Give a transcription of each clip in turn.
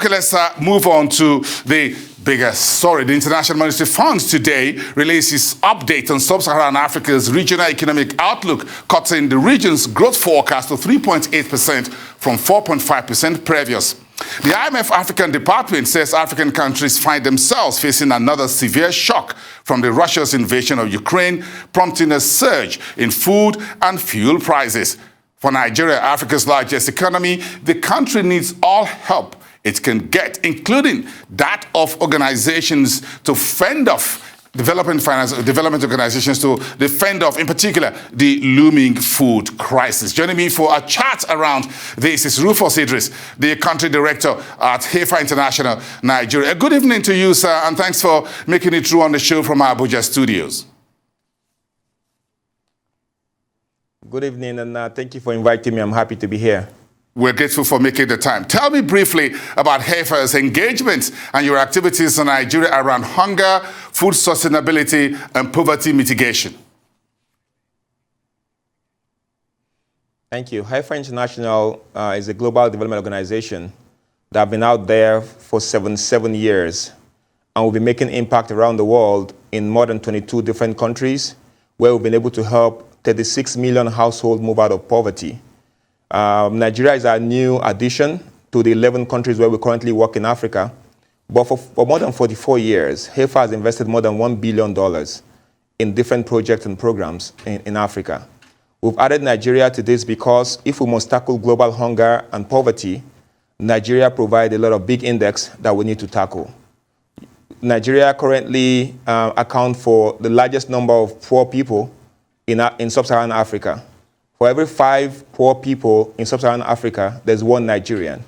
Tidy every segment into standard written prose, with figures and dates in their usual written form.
Okay, let's move on to the biggest story. The International Monetary Fund today releases update on Sub-Saharan Africa's regional economic outlook, cutting the region's growth forecast to 3.8% from 4.5% previous. The IMF African Department says African countries find themselves facing another severe shock from the Russia's invasion of Ukraine, prompting a surge in food and fuel prices. For Nigeria, Africa's largest economy, the country needs all help it can get, including that of organizations to fend off development organizations to defend off, in particular, the looming food crisis. Joining me for a chat around this is Rufus Idris, the country director at Heifer International, Nigeria. Good evening to you, sir, and thanks for making it through on the show from our Abuja studios. Good evening, and thank you for inviting me. I'm happy to be here. We're grateful for making the time. Tell me briefly about Heifer's engagement and your activities in Nigeria around hunger, food sustainability, and poverty mitigation. Thank you. Heifer International is a global development organization that have been out there for 7 years, and we'll be making impact around the world in more than 22 different countries, where we've been able to help 36 million households move out of poverty. Nigeria is our new addition to the 11 countries where we currently work in Africa. But for more than 44 years, Heifer has invested more than $1 billion in different projects and programs in Africa. We've added Nigeria to this because if we must tackle global hunger and poverty, Nigeria provides a lot of big index that we need to tackle. Nigeria currently accounts for the largest number of poor people in sub-Saharan Africa. For every 5 poor people in sub-Saharan Africa, there's 1 Nigerian.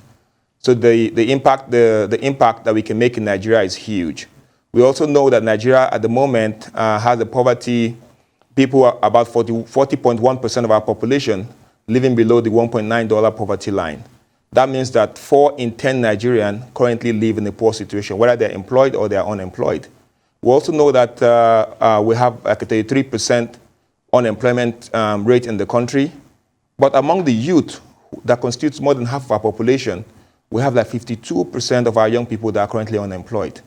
So the impact that we can make in Nigeria is huge. We also know that Nigeria at the moment has a poverty, people are about 40.1% of our population living below the $1.9 poverty line. That means that 4 in 10 Nigerians currently live in a poor situation, whether they're employed or they're unemployed. We also know that we have like a 33% unemployment rate in the country. But among the youth that constitutes more than half of our population, we have like 52% of our young people that are currently unemployed.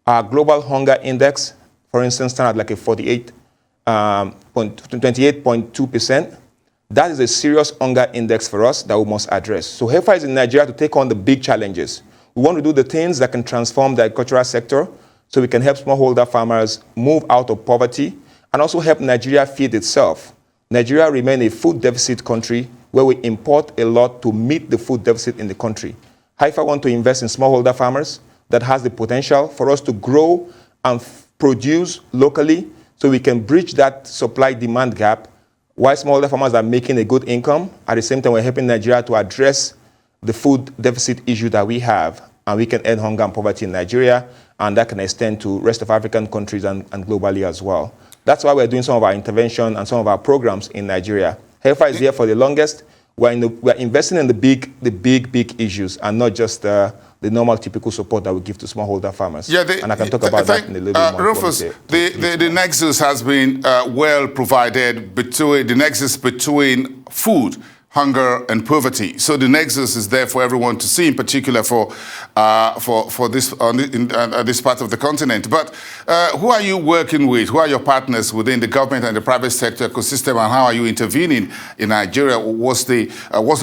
Our global hunger index, for instance, stands at like a 28.2%. That is a serious hunger index for us that we must address. So Heifer is in Nigeria to take on the big challenges. We want to do the things that can transform the agricultural sector so we can help smallholder farmers move out of poverty and also help Nigeria feed itself. Nigeria remains a food deficit country where we import a lot to meet the food deficit in the country. Heifer want to invest in smallholder farmers that has the potential for us to grow and produce locally so we can bridge that supply-demand gap while smallholder farmers are making a good income. At the same time, we're helping Nigeria to address the food deficit issue that we have, and we can end hunger and poverty in Nigeria, and that can extend to rest of African countries and globally as well. That's why we're doing some of our intervention and some of our programs in Nigeria. Heifer is here for the longest. We're investing in the big issues and not just the normal typical support that we give to smallholder farmers. Yeah, and I can talk about that in a little bit more. Rufus, the nexus has been well provided between the nexus between food, hunger and poverty. So the nexus is there for everyone to see, in particular for this this part of the continent. But who are you working with? Who are your partners within the government and the private sector ecosystem, and how are you intervening in Nigeria? What's the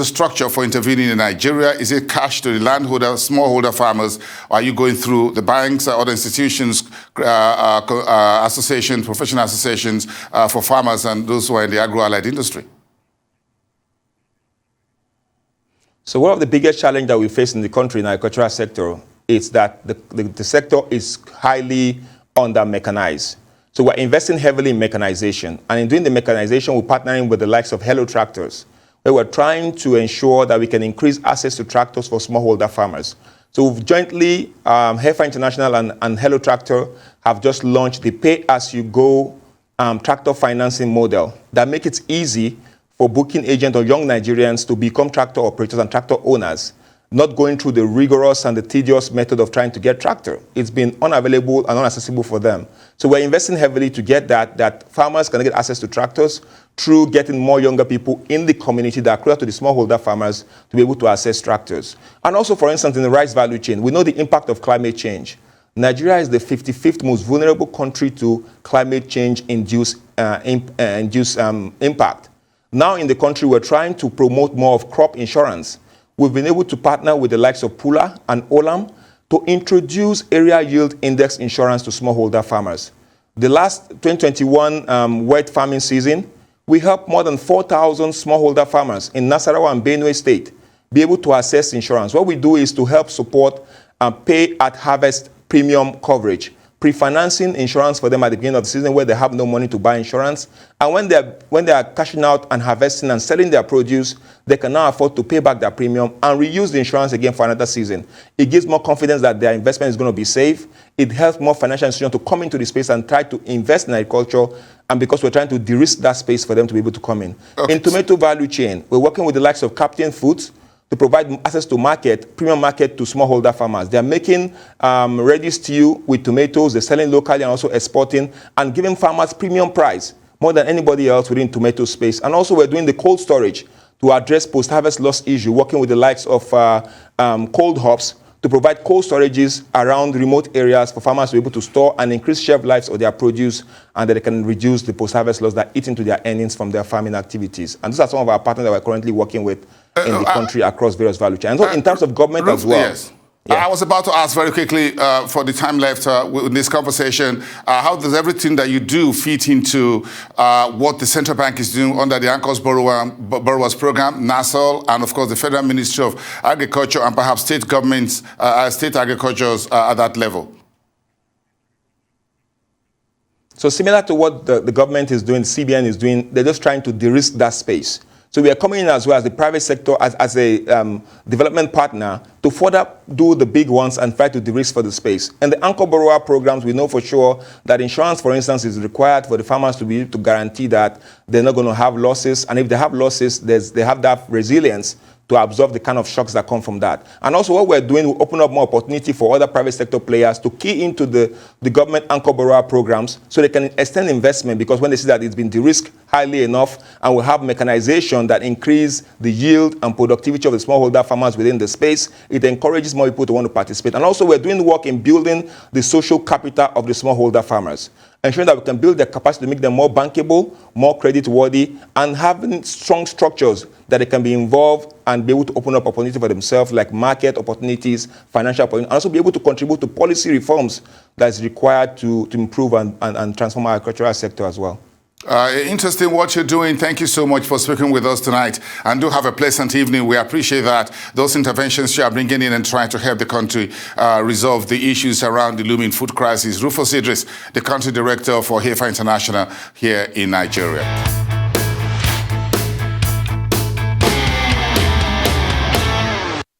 structure for intervening in Nigeria? Is it cash to the landholder, smallholder farmers? Or are you going through the banks or other institutions, associations, professional associations for farmers and those who are in the agro-allied industry? So one of the biggest challenges that we face in the country in the agricultural sector is that the sector is highly under-mechanized. So we're investing heavily in mechanization. And in doing the mechanization, we're partnering with the likes of Hello Tractors, where we're trying to ensure that we can increase access to tractors for smallholder farmers. So we've jointly, Heifer International and Hello Tractor have just launched the pay-as-you-go tractor financing model that makes it easy for booking agents or young Nigerians to become tractor operators and tractor owners. not going through the rigorous and the tedious method of trying to get tractor. It's been unavailable and unaccessible for them. So we're investing heavily to get that farmers can get access to tractors through getting more younger people in the community that are closer to the smallholder farmers to be able to access tractors. And also, for instance, in the rice value chain, we know the impact of climate change. Nigeria is the 55th most vulnerable country to climate change-induced impact. Now in the country, we're trying to promote more of crop insurance. We've been able to partner with the likes of Pula and Olam to introduce area yield index insurance to smallholder farmers. The last 2021 wet farming season, we helped more than 4,000 smallholder farmers in Nasarawa and Benue State be able to access insurance. What we do is to help support and pay at harvest premium coverage, pre-financing insurance for them at the beginning of the season where they have no money to buy insurance. And when they are cashing out and harvesting and selling their produce, they can now afford to pay back their premium and reuse the insurance again for another season. It gives more confidence that their investment is going to be safe. It helps more financial institutions to come into the space and try to invest in agriculture. And because we're trying to de-risk that space for them to be able to come in. Okay. In tomato value chain, we're working with the likes of Captain Foods to provide access to premium market to smallholder farmers. They're making ready stew with tomatoes, they're selling locally and also exporting and giving farmers premium price more than anybody else within tomato space. And also we're doing the cold storage to address post-harvest loss issue, working with the likes of cold hops to provide cold storages around remote areas for farmers to be able to store and increase shelf lives of their produce and that they can reduce the post-harvest loss that eat into their earnings from their farming activities. And these are some of our partners that we're currently working with in the country across various value chains. And so in terms of government as well. Yes. Yeah. I was about to ask very quickly, for the time left in this conversation, how does everything that you do fit into what the central bank is doing under the Anchors Borrowers Program, NASL, and of course the Federal Ministry of Agriculture and perhaps state governments, state agricultures at that level? So similar to what the government is doing, the CBN is doing, they're just trying to de-risk that space. So we are coming in as well as the private sector as a development partner to further do the big ones and try to de-risk for the space. And the anchor borrower programs, we know for sure that insurance, for instance, is required for the farmers to be able to guarantee that they're not going to have losses. And if they have losses, they have that resilience to absorb the kind of shocks that come from that. And also what we're doing, we open up more opportunity for other private sector players to key into the government anchor borrower programs so they can extend investment, because when they see that it's been de-risked highly enough and we have mechanization that increase the yield and productivity of the smallholder farmers within the space, it encourages more people to want to participate. And also we're doing work in building the social capital of the smallholder farmers, ensuring that we can build their capacity to make them more bankable, more credit-worthy, and having strong structures that they can be involved and be able to open up opportunity for themselves, like market opportunities, financial opportunities, and also be able to contribute to policy reforms that is required to improve and transform our agricultural sector as well. Interesting what you're doing. Thank you so much for speaking with us tonight. And do have a pleasant evening. We appreciate that. Those interventions you are bringing in and trying to help the country resolve the issues around the looming food crisis. Rufus Idris, the country director for Heifer International here in Nigeria.